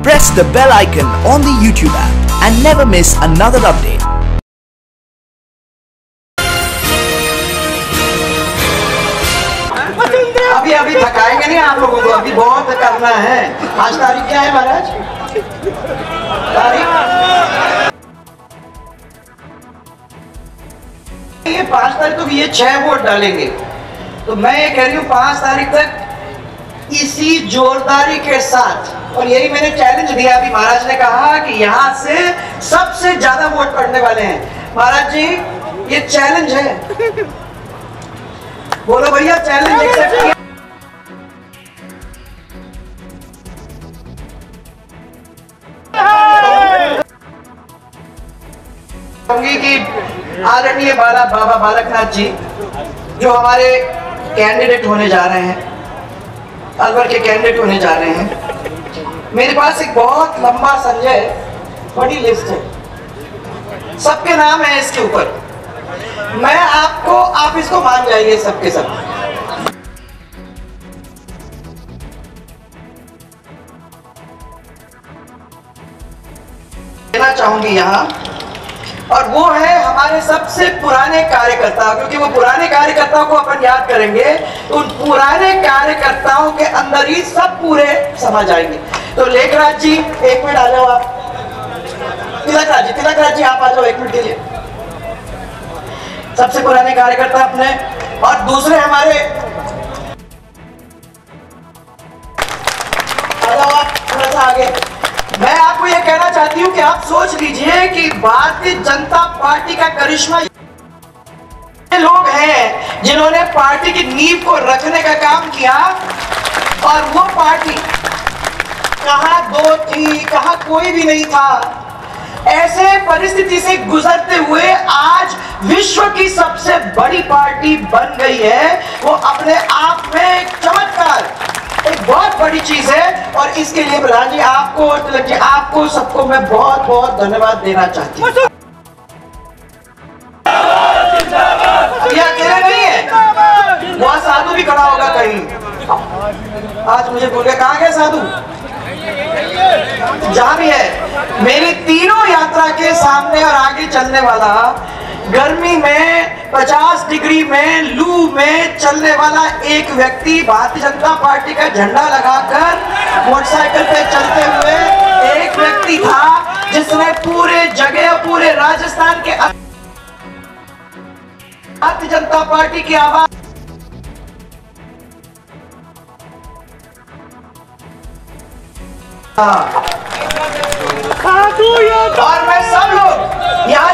Press the bell icon on the YouTube app and never miss another update. अभी अभी थकाएंगे नहीं आप लोगों को, अभी बहुत करना है। आज तारीख क्या है महाराज? तारीख ये 5 तारीख तो ये 6 वोट डालेंगे। तो मैं ये कह रही हूँ 5 तारीख तक इसी जोरदारी के साथ, और यही मैंने चैलेंज दिया। अभी महाराज ने कहा कि यहाँ से सबसे ज्यादा वोट पड़ने वाले हैं। महाराज जी ये चैलेंज है, बोलो भैया चैलेंज एक्सेप्ट किया। कि आदरणीय बाबा बालकनाथ जी जो हमारे कैंडिडेट होने जा रहे हैं, अलवर के कैंडिडेट होने जा रहे हैं, मेरे पास एक बहुत लंबा संजय बड़ी लिस्ट है, सबके नाम है इसके ऊपर। मैं आपको, आप इसको मान जाइए सबके सब। देना चाहूंगी यहाँ, और वो है हमारे सबसे पुराने कार्यकर्ता, क्योंकि वो पुराने कार्यकर्ताओं को अपन याद करेंगे तो उन पुराने कार्यकर्ताओं के अंदर ही सब पूरे समा जाएंगे। तो लेखराज जी 1 मिनट आ जाओ आप। तिलकराज जी आप आ जाओ 1 मिनट के लिए। सबसे पुराने कार्यकर्ता अपने, और दूसरे हमारे आ जाओ आप थोड़ा सा आगे। मैं आपको यह कहना चाहती हूं कि आप सोच लीजिए कि भारतीय जनता पार्टी का करिश्मा ये लोग हैं जिन्होंने पार्टी की नींव को रखने का काम किया, और वो पार्टी कहां दो थी, कहां कोई भी नहीं था। ऐसे परिस्थिति से गुजरते हुए आज विश्व की सबसे बड़ी पार्टी बन गई है। वो अपने आप में एक चमत्कार, एक बहुत बड़ी चीज है, और इसके लिए प्रधान जी आपको, तिलक जी आपको, सबको मैं बहुत बहुत धन्यवाद देना चाहती हूँ। ये अकेले नहीं है, वहां साधु भी खड़ा होगा कहीं। आज मुझे बोल गया कहाँ गया साधु? जहां भी है, मेरी तीनों यात्रा के सामने और आगे चलने वाला, गर्मी में 50 डिग्री में लू में चलने वाला एक व्यक्ति, भारतीय जनता पार्टी का झंडा लगाकर मोटरसाइकिल पे चलते हुए एक व्यक्ति था जिसने पूरे जगह, पूरे राजस्थान के भारतीय जनता पार्टी की आवाज और मैं सब लोग यहाँ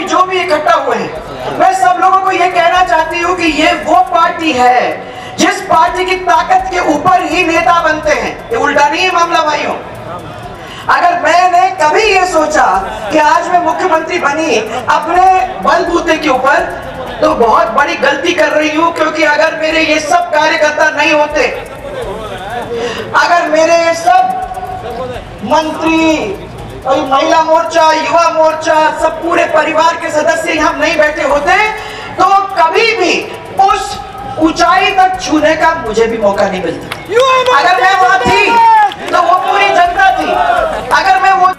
जो भी इकट्ठा हुए हैं, मैं सब लोगों को यह कहना चाहती हूँ कि ये वो पार्टी है जिस पार्टी की ताकत के ऊपर ही नेता बनते हैं। ये उल्टा नहीं है मामला भाइयों। अगर मैंने कभी ये सोचा कि आज मैं मुख्यमंत्री बनी अपने बलबूते के ऊपर, तो बहुत बड़ी गलती कर रही हूँ, क्योंकि अगर मेरे ये सब कार्यकर्ता नहीं होते, अगर मेरे ये सब मंत्री, महिला मोर्चा, युवा मोर्चा, सब पूरे परिवार के सदस्य हम नहीं बैठे होते, तो कभी भी उस ऊंचाई तक छूने का मुझे भी मौका नहीं मिलता। अगर मैं वहां थी तो वो पूरी जनता थी। अगर मैं वो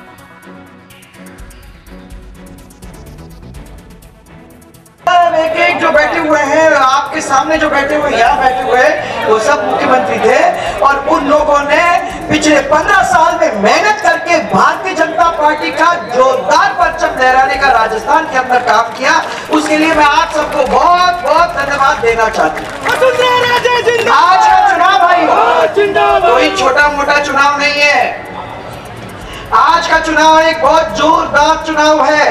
एक जो बैठे हुए हैं, आपके सामने जो बैठे हुए, यहाँ बैठे हुए, वो सब मुख्यमंत्री थे, और उन लोगों ने पिछले 15 साल में मेहनत करके भारतीय जनता पार्टी का जोरदार परचम लहराने का राजस्थान के अंदर काम किया। उसके लिए मैं आप सबको बहुत बहुत धन्यवाद देना चाहती हूँ। आज का चुनाव भाई कोई छोटा मोटा चुनाव नहीं है। आज का चुनाव एक बहुत जोरदार चुनाव है,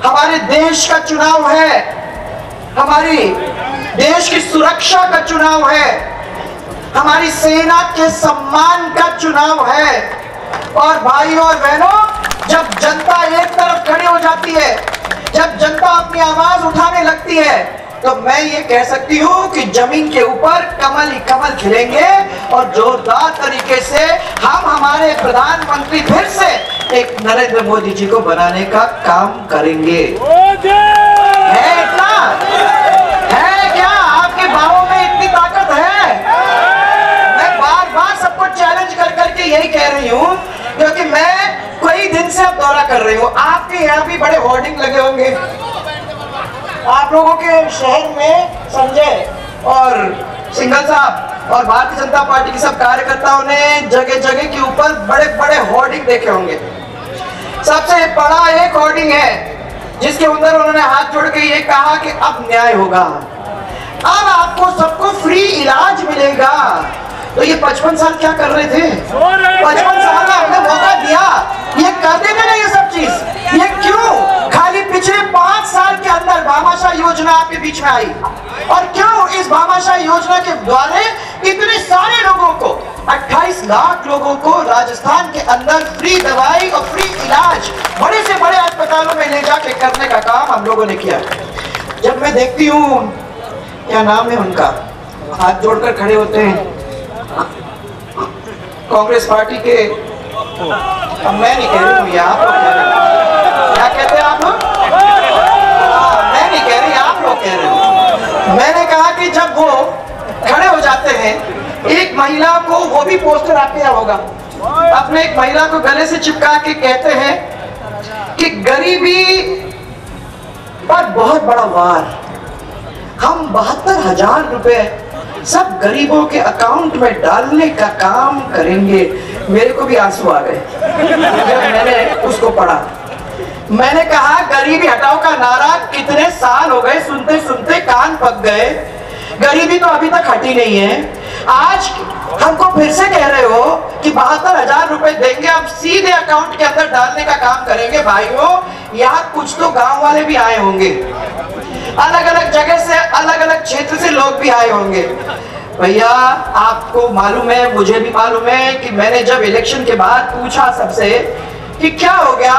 हमारे देश का चुनाव है, हमारी देश की सुरक्षा का चुनाव है, हमारी सेना के सम्मान का चुनाव है। और भाइयों और बहनों, जब जनता एक तरफ खड़ी हो जाती है, जब जनता अपनी आवाज उठाने लगती है, तो मैं ये कह सकती हूँ कि जमीन के ऊपर कमल ही कमल खिलेंगे, और जोरदार तरीके से हम हमारे प्रधानमंत्री फिर से एक नरेंद्र मोदी जी को बनाने का काम करेंगे। है इतना? है क्या आपके भावों में इतनी ताकत है? मैं बार बार सबको चैलेंज कर करके यही कह रही हूँ क्योंकि मैं कई दिन से अब दौरा कर रही हूँ। आपके यहाँ भी बड़े होर्डिंग लगे होंगे, आप लोगों के शहर में संजय और सिंघल साहब और भारतीय जनता पार्टी के सब कार्यकर्ताओं ने जगह जगह के ऊपर बड़े बड़े होर्डिंग देखे होंगे। सबसे बड़ा एक होर्डिंग है जिसके अंदर उन्होंने हाथ जोड़ के ये कहा कि अब न्याय होगा, अब आपको सबको फ्री इलाज मिलेगा। तो ये 55 साल क्या कर रहे थे? 55 साल का हमने मौका दिया, ये कर देते ना ये सब चीज। ये क्यों? खाली पिछले 5 साल के अंदर भामाशाह योजना आपके बीच में आई, और क्यों इस भामाशाह योजना के द्वारा इतने सारे लोगों को, 28 लाख लोगों को राजस्थान के अंदर फ्री दवाई और फ्री इलाज बड़े से बड़े अस्पतालों में ले जाके करने का काम हम लोगों ने किया। जब मैं देखती हूँ, क्या नाम है उनका, हाथ जोड़कर खड़े होते हैं कांग्रेस पार्टी के, अब मैं नहीं कह रही हूँ, आप लोग कह रहे हो, क्या कहते हैं आप लोग? मैं नहीं कह रही, आप लोग कह रहे हो। मैंने कहा कि जब वो खड़े हो जाते हैं, एक महिला को, वो भी पोस्टर आपके यहाँ होगा, अपने एक महिला को गले से चिपका के कहते हैं कि गरीबी पर बहुत बड़ा वार, हम 72,000 रुपए सब गरीबों के अकाउंट में डालने का काम करेंगे। मेरे को भी आंसू आ गए जब मैंने उसको पढ़ा। मैंने कहा गरीबी हटाओ का नारा कितने साल हो गए सुनते सुनते कान पक गए, गरीबी तो अभी तक हटी नहीं है। आज हमको फिर से कह रहे हो कि 72,000 रुपए देंगे, अब सीधे अकाउंट के अंदर डालने का काम करेंगे। भाइयों, यहाँ कुछ तो गांव वाले भी आए होंगे, अलग अलग जगह से, अलग अलग क्षेत्र से लोग भी आए होंगे। भैया आपको मालूम है, मुझे भी मालूम है कि मैंने जब इलेक्शन के बाद पूछा सबसे कि क्या हो गया,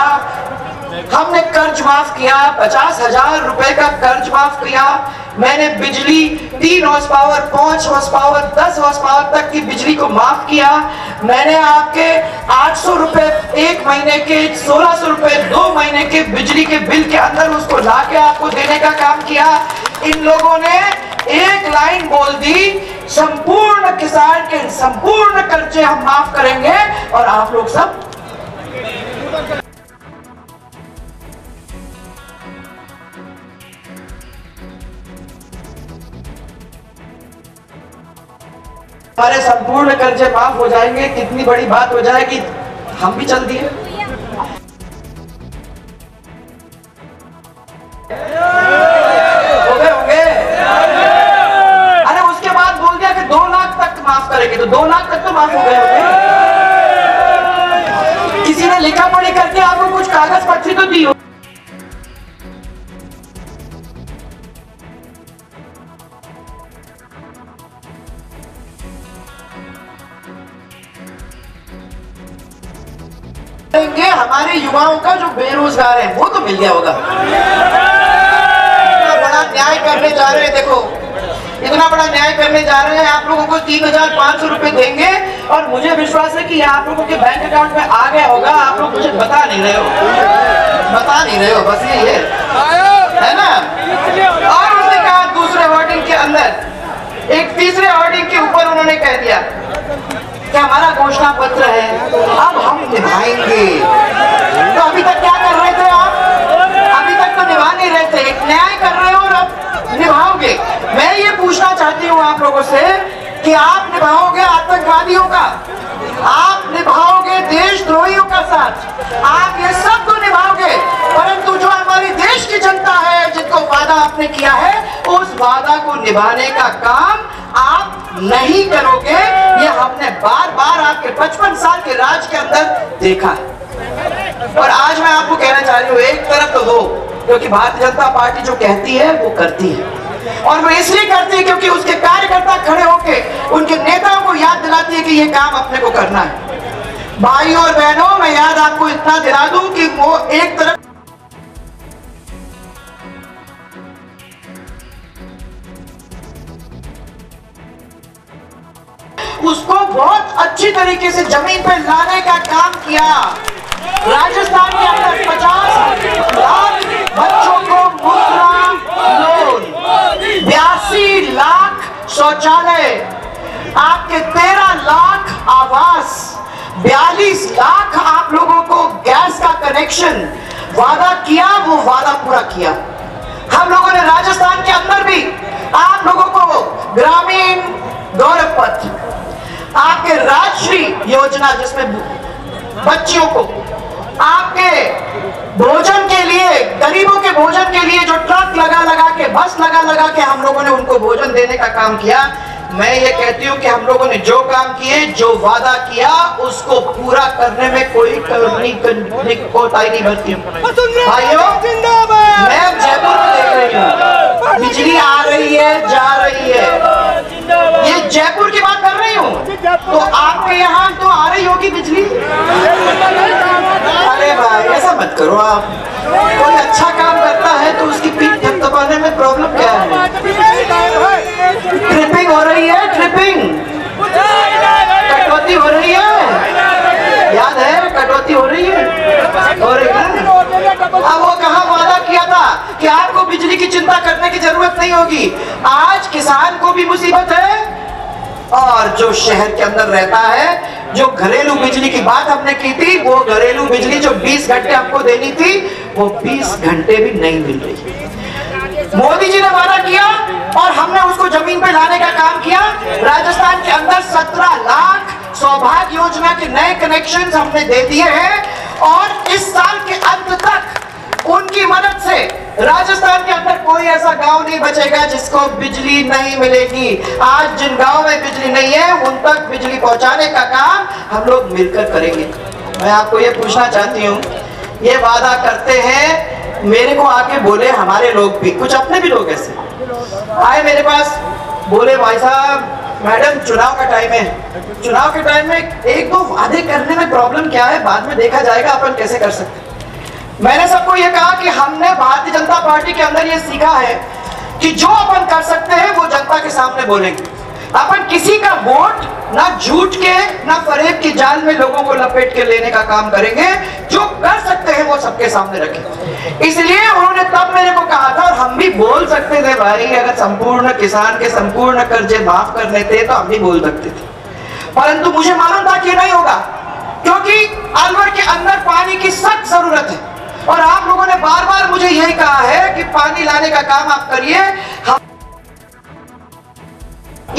हमने कर्ज माफ किया, 50,000 रुपए का कर्ज माफ किया, मैंने बिजली 3 horse power, 5 horse power, 10 horse power तक की बिजली को माफ किया, मैंने आपके 800 रुपए एक महीने के, 1600 रुपए 2 महीने के बिजली के बिल के अंदर उसको लाके आपको देने का काम किया। इन लोगों ने एक लाइन बोल दी, संपूर्ण किसान के संपूर्ण कर्जे हम माफ करेंगे, और आप लोग सब हमारे संपूर्ण कर्जे माफ हो जाएंगे। कितनी बड़ी बात हो जाएगी, हम भी चल दिए। हो गए। अरे उसके बाद बोल दिया कि 2 लाख तक माफ करेंगे, तो 2 लाख तक तो माफ हो गए होंगे। किसी ने लिखा पढ़ी करके आपको कुछ कागज पत्री तो दी हो। हमारे युवाओं का जो बेरोजगार है वो तो मिल गया होगा। इतना बड़ा न्याय करने जा रहे हैं, देखो इतना बड़ा न्याय करने जा रहे हैं, आप लोगों को 3,500 रुपए देंगे, और मुझे विश्वास है कि आप लोगों के बैंक अकाउंट में आ गया होगा। आप लोग मुझे बता नहीं रहे हो, बस ये है ना। और उसने कहा दूसरे होर्डिंग के अंदर, एक तीसरे होर्डिंग के ऊपर उन्होंने कह दिया कि हमारा घोषणा पत्र है, अब हम निभाएंगे। तो अभी तक क्या कर रहे थे आप? अभी तक तो निभा नहीं रहे थे, न्याय कर रहे हो और अब निभाओगे। मैं ये पूछना चाहती हूँ आप लोगों से कि आप निभाओगे आतंकवादियों का, आप निभाओगे देशद्रोहियों का साथ, आप ये सब तो निभाओगे, परंतु जो हमारी देश की जनता है जिनको वादा आपने किया है, उस वादा को निभाने का काम आप नहीं करोगे। ये हमने बार बार आपके 55 साल के राज के अंदर देखा है। और आज मैं आपको कहना चाह रही हूँ, एक तरफ तो हो, क्योंकि भारतीय जनता पार्टी जो कहती है वो करती है, और वो इसलिए करती है क्योंकि उसके कार्यकर्ता खड़े होके उनके नेताओं को याद दिलाती है कि ये काम अपने को करना है। भाइयों और बहनों, मैं याद आपको इतना दिला दूं कि वो एक तरफ उसको बहुत अच्छी तरीके से जमीन पर लाने का काम किया। राजस्थान के अंदर 50 लाख बच्चों को मुद्रा लोन, 82 लाख शौचालय, आपके 13 लाख आवास, 42 लाख कनेक्शन वादा किया वो वादा पूरा किया। हम लोगों ने राजस्थान के अंदर भी आप लोगों को ग्रामीण गौरव पथ, आपके राजश्री योजना जिसमें बच्चियों को आपके भोजन के लिए, गरीबों के भोजन के लिए जो ट्रक लगा लगा के, बस लगा लगा के हम लोगों ने उनको भोजन देने का काम किया। मैं ये कहती हूँ कि हम लोगों ने जो काम किए, जो वादा किया, उसको पूरा करने में कोई कोताही नहीं बरती। भाइयों, मैं अब जयपुर में देख रही हूँ बिजली आ रही है, जा रही है, ये जयपुर की बात कर रही हूँ। तो आपके यहाँ तो आ रही होगी बिजली। अरे भाई ऐसा मत करो आप। कोई अच्छा काम करता है तो उसकी पीठ थपथपाने में प्रॉब्लम क्या है? ट्रिपिंग हो रही है, ट्रिपिंग, कटौती हो रही है, याद है कटौती हो रही है, हो रही है। अब वो कहाँ वादा किया था कि आपको बिजली की चिंता करने की जरूरत नहीं होगी। आज किसान को भी मुसीबत है, और जो शहर के अंदर रहता है, जो घरेलू बिजली की बात हमने की थी, वो घरेलू बिजली जो 20 घंटे आपको देनी थी, वो 20 घंटे भी नहीं मिल रही। मोदी जी ने वादा किया और हमने उसको जमीन पे लाने का काम किया। राजस्थान के अंदर 17 लाख सौभाग्य योजना के नए कनेक्शंस हमने दे दिए हैं, और इस साल के अंत तक उनकी मदद से राजस्थान के अंदर कोई ऐसा गांव नहीं बचेगा जिसको बिजली नहीं मिलेगी। आज जिन गांव में बिजली नहीं है, उन तक बिजली पहुंचाने का काम हम लोग मिलकर करेंगे। मैं आपको ये पूछना चाहती हूँ, ये वादा करते हैं, मेरे को आके बोले हमारे लोग भी, कुछ अपने भी लोग ऐसे आए मेरे पास, बोले भाई साहब मैडम चुनाव का टाइम है, चुनाव के टाइम में एक दो वादे करने में प्रॉब्लम क्या है, बाद में देखा जाएगा अपन कैसे कर सकते। मैंने सबको ये कहा कि हमने भारतीय जनता पार्टी के अंदर ये सीखा है कि जो अपन कर सकते हैं वो जनता के सामने बोलेंगे। अपन किसी का वोट ना झूठ के ना फरेब के जाल में लोगों को लपेट के लेने का काम करेंगे। जो कर सकते हैं वो सबके सामने रखें। इसलिए उन्होंने तब मेरे को कहा था, और हम भी बोल सकते थे भाई, अगर संपूर्ण किसान के संपूर्ण कर्जे माफ करने थे तो हम भी बोल सकते थे, परंतु मुझे मालूम था कि नहीं होगा, क्योंकि अलवर के अंदर पानी की सख्त जरूरत है। और आप लोगों ने बार बार मुझे यही कहा है कि पानी लाने का काम आप करिए। हम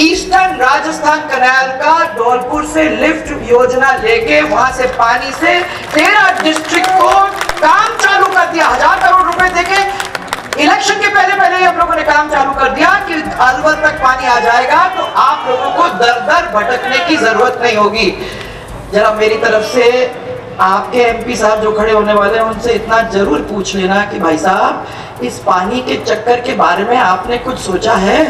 ईस्टर्न राजस्थान कनाल का धौलपुर से लिफ्ट योजना लेके वहां से पानी से 13 डिस्ट्रिक्ट को काम चालू कर दिया। 1000 करोड़ रुपए देके इलेक्शन के पहले पहले ही हम लोगों ने काम चालू कर दिया कि अलवर तक पानी आ जाएगा, तो आप लोगों को दर दर भटकने की जरूरत नहीं होगी। जरा मेरी तरफ से आपके एमपी साहब जो खड़े होने वाले हैं उनसे इतना जरूर पूछ लेना कि भाई साहब, इस पानी के चक्कर के बारे में आपने कुछ सोचा है?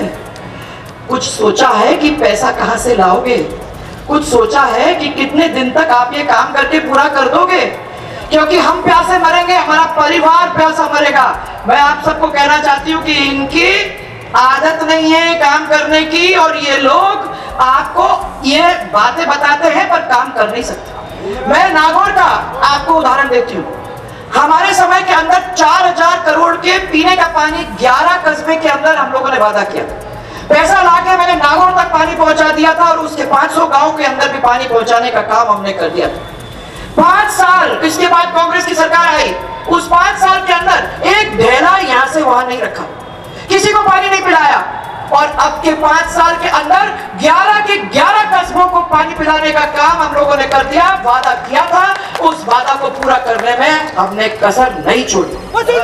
कुछ सोचा है कि पैसा कहां से लाओगे? कुछ सोचा है कि कितने दिन तक आप ये काम करके पूरा कर दोगे? क्योंकि हम प्यासे मरेंगे, हमारा परिवार प्यासा मरेगा। मैं आप सबको कहना चाहती हूँ कि इनकी आदत नहीं है काम करने की, और ये लोग आपको ये बातें बताते हैं पर काम कर नहीं सकते। मैं नागौर का आपको उदाहरण देती हूँ। हमारे समय के अंदर 4000 करोड़ के पीने का पानी 11 कस्बे के अंदर हम लोगों ने वादा किया। पैसा लाके मैंने नागौर तक पानी पहुंचा दिया था, और उसके 500 गांव के अंदर भी पानी पहुंचाने का काम हमने कर दिया था। 5 साल इसके बाद कांग्रेस की सरकार आई, उस 5 साल के अंदर एक ढेला यहां से वहां नहीं रखा, किसी को पानी नहीं पिलाया। और अब के 5 साल के अंदर 11 के 11 कस्बों को पानी पिलाने का काम हम लोगों ने कर दिया। वादा किया था, उस वादा को पूरा करने में हमने कसर नहीं छोड़ी।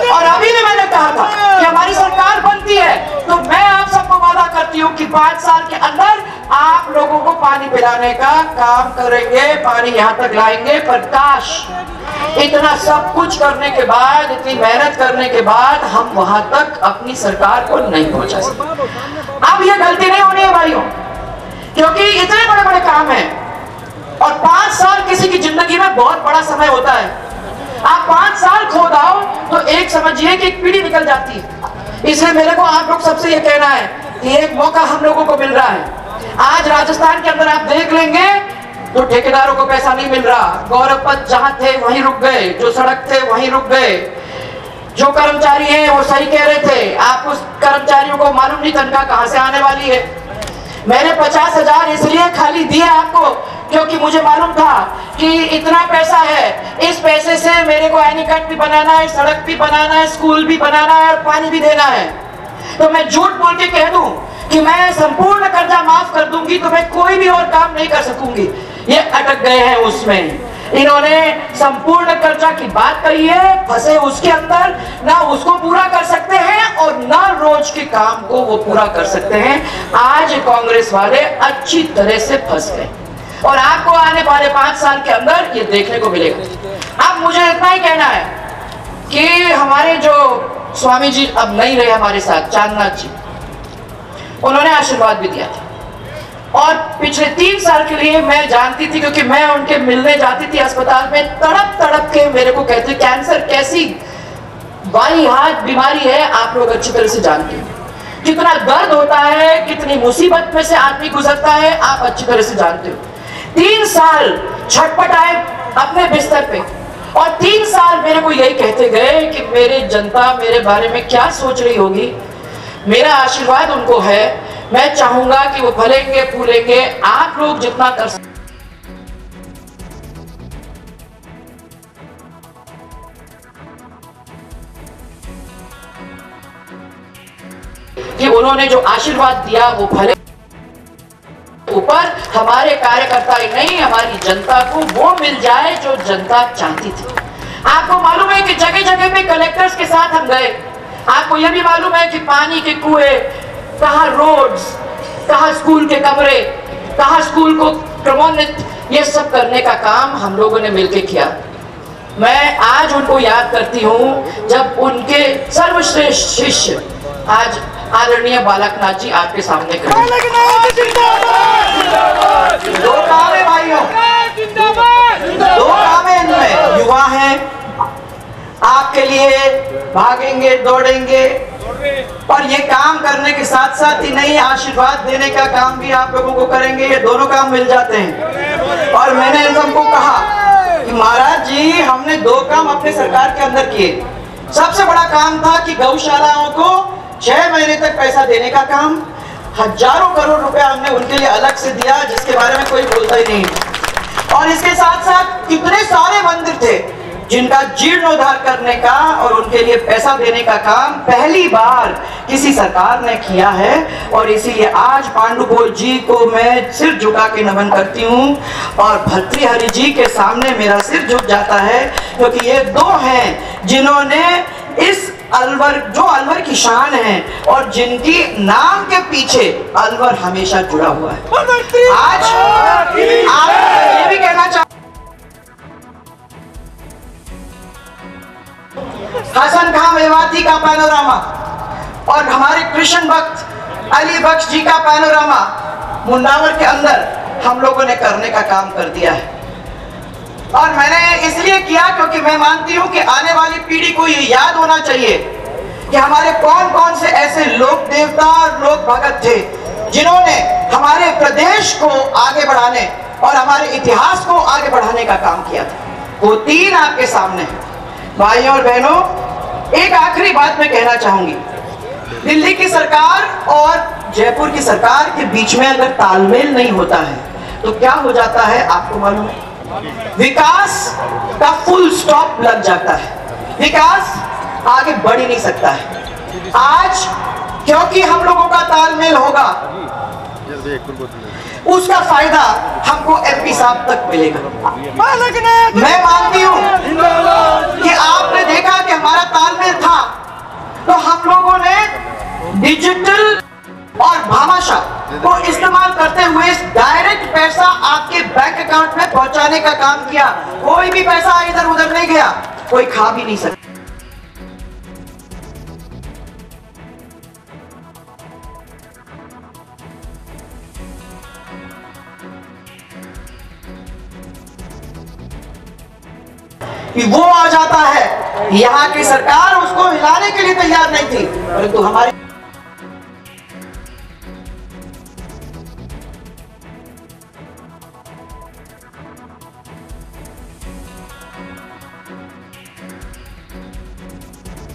और अभी भी मैंने कहा था कि हमारी सरकार बनती है तो मैं आप सबको वादा करती हूँ कि 5 साल के अंदर आप लोगों को पानी पिलाने का काम करेंगे, पानी यहाँ तक लाएंगे। पर काश इतना सब कुछ करने के बाद, इतनी मेहनत करने के बाद हम वहां तक अपनी सरकार को नहीं पहुंचा सकते। अब ये गलती नहीं होनी है भाइयों, क्योंकि इतने बड़े बड़े काम हैं, और 5 साल किसी की जिंदगी में बहुत बड़ा समय होता है। आप 5 साल खो दाओ तो एक समझिए कि एक पीढ़ी निकल जाती है। इसलिए मेरे को आप लोग सबसे ये कहना है कि एक मौका हम लोगों को मिल रहा है। आज राजस्थान के अंदर आप देख लेंगे तो ठेकेदारों को पैसा नहीं मिल रहा, गौरव पथ जहां थे वहीं रुक गए, जो सड़क थे वहीं रुक गए। जो कर्मचारी हैं वो सही कह रहे थे, आप उस कर्मचारियों को मालूम नहीं तनख्वाह कहां से आने वाली है। मैंने 50,000 इसलिए खाली दिए आपको क्योंकि मुझे मालूम था कि इतना पैसा है, इस पैसे से मेरे को एनीकट भी बनाना है, सड़क भी बनाना है, स्कूल भी बनाना है और पानी भी देना है। तो मैं झूठ बोल के कह दूं कि मैं संपूर्ण कर्जा माफ कर दूंगी तो मैं कोई भी और काम नहीं कर सकूंगी। ये अटक गए हैं उसमें। इन्होंने संपूर्ण कर्जा की बात कही है, फंसे उसके अंदर, ना उसको पूरा कर सकते हैं और ना रोज के काम को वो पूरा कर सकते हैं। आज कांग्रेस वाले अच्छी तरह से फंस गए और आपको आने वाले 5 साल के अंदर ये देखने को मिलेगा। अब मुझे इतना ही कहना है कि हमारे जो स्वामी जी अब नहीं रहे हमारे साथ, चांदनाथ जी, उन्होंने आशीर्वाद भी दिया था और पिछले 3 साल के लिए मैं जानती थी, क्योंकि मैं उनके मिलने जाती थी अस्पताल में, तड़प तड़प के मेरे को कहते कैंसर कैसी बाई हाथ बीमारी है आप लोग अच्छी तरह से जानते हो, कितना दर्द होता है, कितनी मुसीबत में से आदमी गुजरता है, आप अच्छी तरह से जानते हो। 3 साल छटपटाए अपने बिस्तर पे और 3 साल मेरे को यही कहते गए कि मेरी जनता मेरे बारे में क्या सोच रही होगी। मेरा आशीर्वाद उनको है, मैं चाहूंगा कि वो फलेंगे फूलेंगे, आप लोग जितना कर सकते कि उन्होंने जो आशीर्वाद दिया वो फले ऊपर हमारे कार्यकर्ता ही नहीं, हमारी जनता को वो मिल जाए जो जनता चाहती थी। आपको मालूम है कि जगह जगह पे कलेक्टर्स के साथ हम गए। आपको यह भी मालूम है कि पानी के कुएं, कहाँ रोड्स, कहाँ स्कूल के कमरे, कहाँ स्कूल को क्रमोन्नत, ये सब करने का काम हम लोगों ने मिलकर किया। मैं आज उनको याद करती हूँ जब उनके सर्वश्रेष्ठ शिष्य आज आदरणीय बालकनाथ जी आपके सामने खड़े। दो काम है भाइयों, दो काम है इनमें। युवा हैं, आपके लिए भागेंगे दौड़ेंगे और ये काम करने के साथ साथ ही नहीं, आशीर्वाद देने का काम भी आप लोगों को करेंगे। ये दोनों काम मिल जाते हैं। और मैंने इन सबको कहा कि महाराज जी, हमने 2 काम अपने सरकार के अंदर किए। सबसे बड़ा काम था कि गौशालाओं को 6 महीने तक पैसा देने का काम, हजारों करोड़ रुपया हमने उनके लिए अलग से दिया, जिसके बारे में कोई बोलता ही नहीं। और इसके साथ साथ कितने सारे मंदिर थे जिनका जीर्णोद्धार करने का और उनके लिए पैसा देने का काम पहली बार किसी सरकार ने किया है। और इसीलिए आज पांडुपोल जी को मैं सिर झुका के नमन करती हूँ और भर्तृहरि जी के सामने मेरा सिर झुक जाता है, क्योंकि ये 2 हैं जिन्होंने इस अलवर, जो अलवर की शान है और जिनकी नाम के पीछे अलवर हमेशा जुड़ा हुआ है। आज आप ये भी कहना चाहूँ, हसन खां मेवाती का पैनोरामा और हमारे कृष्ण भक्त अली बख्श जी का पैनोरामा मुंडावर के अंदर हम लोगों ने करने का काम कर दिया है। और मैंने इसलिए किया क्योंकि मैं मानती हूं कि आने वाली पीढ़ी को ये याद होना चाहिए कि हमारे कौन कौन से ऐसे लोक देवता और लोक भगत थे जिन्होंने हमारे प्रदेश को आगे बढ़ाने और हमारे इतिहास को आगे बढ़ाने का काम किया था। वो 3 आपके सामने हैं। भाइयों और बहनों, एक आखिरी बात मैं कहना चाहूंगी। दिल्ली की सरकार और जयपुर की सरकार के बीच में अगर तालमेल नहीं होता है तो क्या हो जाता है आपको मालूम है? विकास का फुल स्टॉप लग जाता है, विकास आगे बढ़ ही नहीं सकता है। आज क्योंकि हम लोगों का तालमेल होगा, उसका फायदा हमको एमपी साहब तक मिलेगा। मैं मानती हूं कि आपने देखा कि हमारा तालमेल था तो हम लोगों ने डिजिटल और भामाशाह को इस्तेमाल करते हुए डायरेक्ट पैसा आपके बैंक अकाउंट में पहुंचाने का काम किया। कोई भी पैसा इधर उधर नहीं गया, कोई खा भी नहीं सकता। कि वो आ जाता है, यहाँ की सरकार उसको हिलाने के लिए तैयार नहीं थी, परंतु हमारे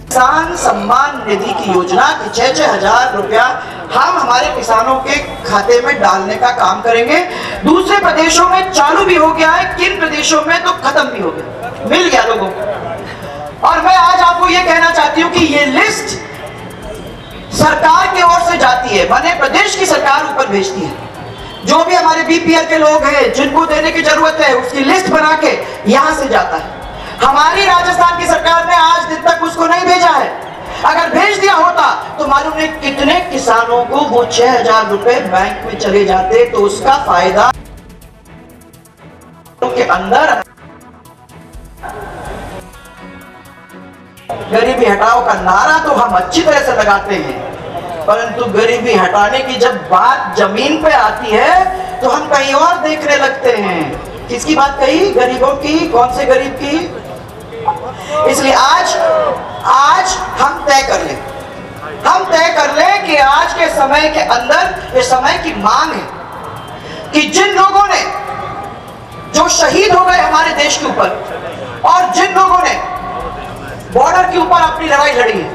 किसान सम्मान निधि की योजना की 6-6 हजार रुपया हम हमारे किसानों के खाते में डालने का काम करेंगे। दूसरे प्रदेशों में चालू भी हो गया है, किन प्रदेशों में तो खत्म भी हो गया, मिल गया लोगों को। और मैं आज आपको यह कहना चाहती हूं कि ये लिस्ट सरकार की ओर से जाती है, माने प्रदेश की सरकार ऊपर भेजती है। जो भी हमारे बीपीएल के लोग हैं जिनको देने की जरूरत है, उसकी लिस्ट बना के यहां से जाता है। हमारी राजस्थान की सरकार ने आज दिन तक उसको नहीं भेजा है। अगर भेज दिया होता तो मालूम नहीं कितने किसानों को वो 6,000 रुपए बैंक में चले जाते, तो उसका फायदा के अंदर। गरीबी हटाओ का नारा तो हम अच्छी तरह से लगाते हैं, परंतु गरीबी हटाने की जब बात जमीन पे आती है तो हम कहीं और देखने लगते हैं। किसकी बात कही? गरीबों की। कौन से गरीब की? इसलिए आज हम तय कर लें कि आज के समय के अंदर ये समय की मांग है कि जिन लोगों ने जो शहीद हो गए हमारे देश के ऊपर, और जिन लोगों ने बॉर्डर के ऊपर अपनी लड़ाई लड़ी है,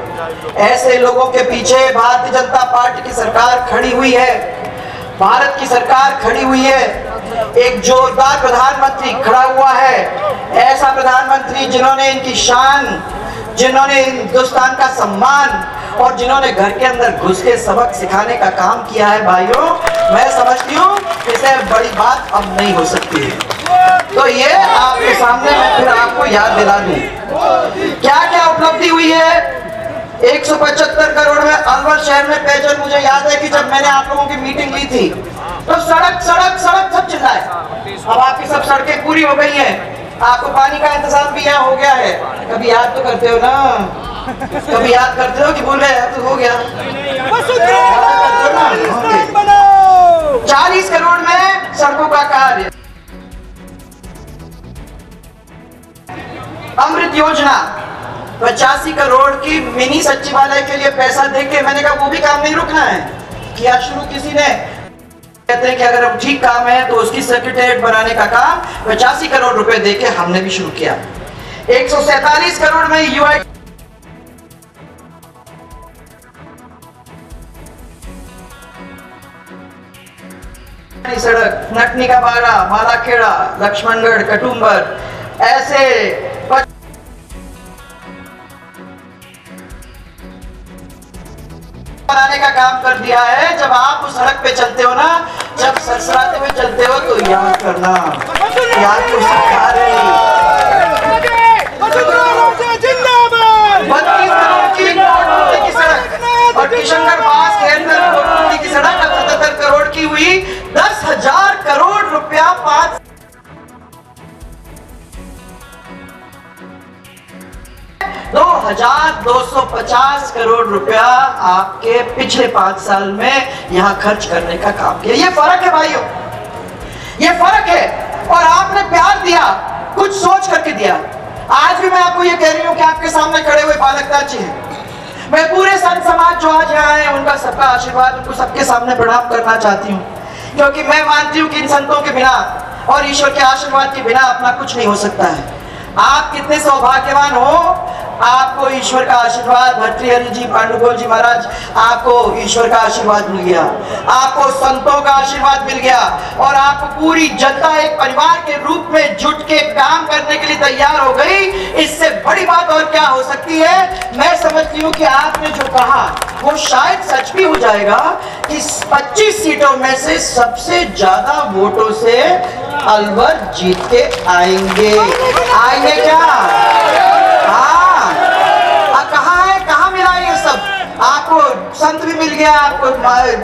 ऐसे लोगों के पीछे भारतीय जनता पार्टी की सरकार खड़ी हुई है। भारत की सरकार खड़ी हुई है। एक जोरदार प्रधानमंत्री खड़ा हुआ है, ऐसा प्रधानमंत्री जिन्होंने इनकी शान, जिन्होंने हिंदुस्तान का सम्मान और जिन्होंने घर के अंदर घुस के सबक सिखाने का काम किया है। भाइयों, मैं समझती हूँ इससे बड़ी बात अब नहीं हो सकती है। तो ये आपके सामने मैं फिर आपको याद दिला दूं क्या क्या उपलब्धि हुई है। 175 करोड़ में अलवर शहर में पेयजल। मुझे याद है कि जब मैंने आप लोगों की मीटिंग ली थी तो सड़क सब चिल्लाए। अब आपकी सब सड़कें पूरी हो गई हैं, आपको पानी का इंतजाम भी यहाँ हो गया है। कभी याद तो करते हो ना, कभी याद करते हो कि भूल गए? तो हो गया। 40 करोड़ में सड़कों का कार्य। अमृत योजना 85 करोड़ की मिनी सचिवालय के लिए पैसा देके, मैंने कहा वो भी काम नहीं रुकना है, किया शुरू किसी ने। कहते हैं कि अगर हम ठीक काम है तो उसकी सेक्रेटेरिएट बनाने का काम 85 करोड़ रुपए देके हमने भी शुरू किया। 147 करोड़ में यूआई सड़क, नटनी का बाड़ा, मालाखेड़ा, लक्ष्मणगढ़, कटुम्बर, ऐसे बनाने का काम कर दिया है। जब आप उस सड़क पे चलते हो ना, जब सरसराते हुए चलते हो तो याद करना, याद को सरकार है। 32 करोड़ की सड़क और किशनगढ़ पास खेरकर की सड़क 77 करोड़ की हुई। 10,000 करोड़ रुपया 2,250 करोड़ रुपया आपके पिछले 5 साल में यहां खर्च करने का काम किया। ये फर्क है भाइयों, ये फर्क है। और आपने प्यार दिया, कुछ सोच करके दिया। आज भी मैं आपको ये कह रही हूं कि आपके सामने खड़े हुए बालकनाथ जी हैं। मैं पूरे संत समाज जो आज यहाँ है उनका सबका आशीर्वाद, उनको सबके सामने प्रणाम करना चाहती हूँ, क्योंकि मैं मानती हूँ कि इन संतों के बिना और ईश्वर के आशीर्वाद के बिना अपना कुछ नहीं हो सकता है। आप कितने सौभाग्यवान हो, आपको ईश्वर का आशीर्वाद, भर्तृहरि जी, पांडुगोल जी महाराज, आपको ईश्वर का आशीर्वाद मिल गया, आपको संतों का आशीर्वाद मिल गया, और आपको पूरी जनता एक परिवार के रूप में जुट के काम करने के लिए तैयार हो गई। इससे बड़ी बात और क्या हो सकती है। मैं समझती हूँ कि आपने जो कहा वो शायद सच भी हो जाएगा कि 25 सीटों में से सबसे ज्यादा वोटों से अलवर जीत के आएंगे क्या? हाँ, कहाँ मिला ये सब? आपको संत भी मिल गया, आपको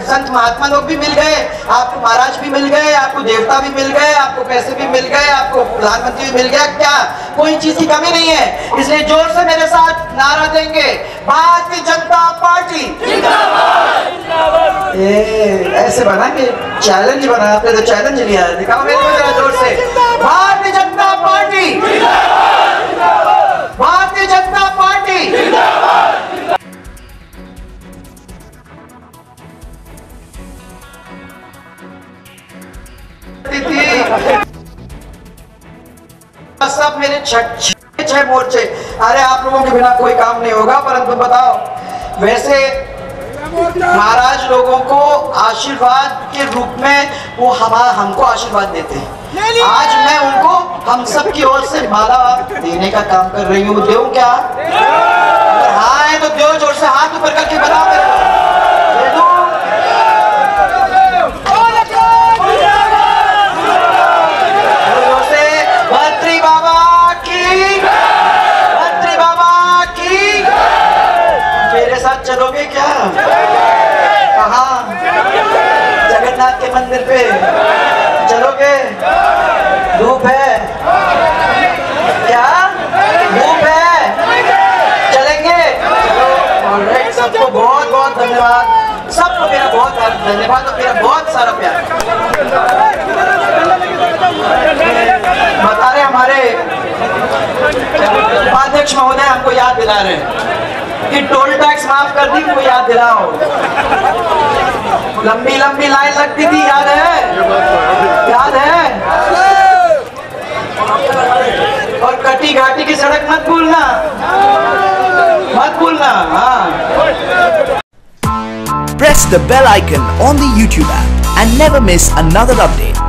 संत महात्मा लोग भी मिल गए, आपको महाराज भी मिल गए, आपको देवता भी मिल गए, आपको पैसे भी मिल गए, आपको प्रधानमंत्री भी मिल गया। क्या कोई चीज की कमी नहीं है? इसलिए जोर से मेरे साथ नारा देंगे, भारतीय जनता पार्टी जिंदाबाद। ऐसे बना के चैलेंज बना, आपने तो चैलेंज लिया है, दिखाओ मेरे को जरा जोर से। Bharatiya Janata party, Bharatiya Janata party. सब मेरे 6 मोर्चे। अरे आप लोगों के बिना कोई काम नहीं होगा, परंतु बताओ, वैसे महाराज लोगों को आशीर्वाद के रूप में वो हमको आशीर्वाद देते हैं। आज मैं उनको हम सब की ओर से माला देने का काम कर रही हूँ। देऊं क्या? अगर हाँ है तो दो, जोर से हाथ ऊपर करके बताओ मेरे को। दे दूं? जोर से मंत्री बाबा की, मंत्री बाबा की। मेरे साथ चलोगे क्या? कहाँ? जगन्नाथ के मंदिर पे चलोगे? धूप है क्या? धूप है? चलेंगे? ऑलराइट, सबको बहुत बहुत धन्यवाद। सबको मेरा बहुत धन्यवाद और मेरा बहुत सारा प्यार। बता रहे हमारे उपाध्यक्ष महोदय हमको याद दिला रहे हैं कि टोल टैक्स माफ कर दी, वो याद दिलाओ। लंबी लंबी लाइन लगती थी, याद है? याद है? और कटी घाटी की सड़क मत भूलना, मत भूलना। हाँ। Press the bell icon on the YouTube app and never miss another update.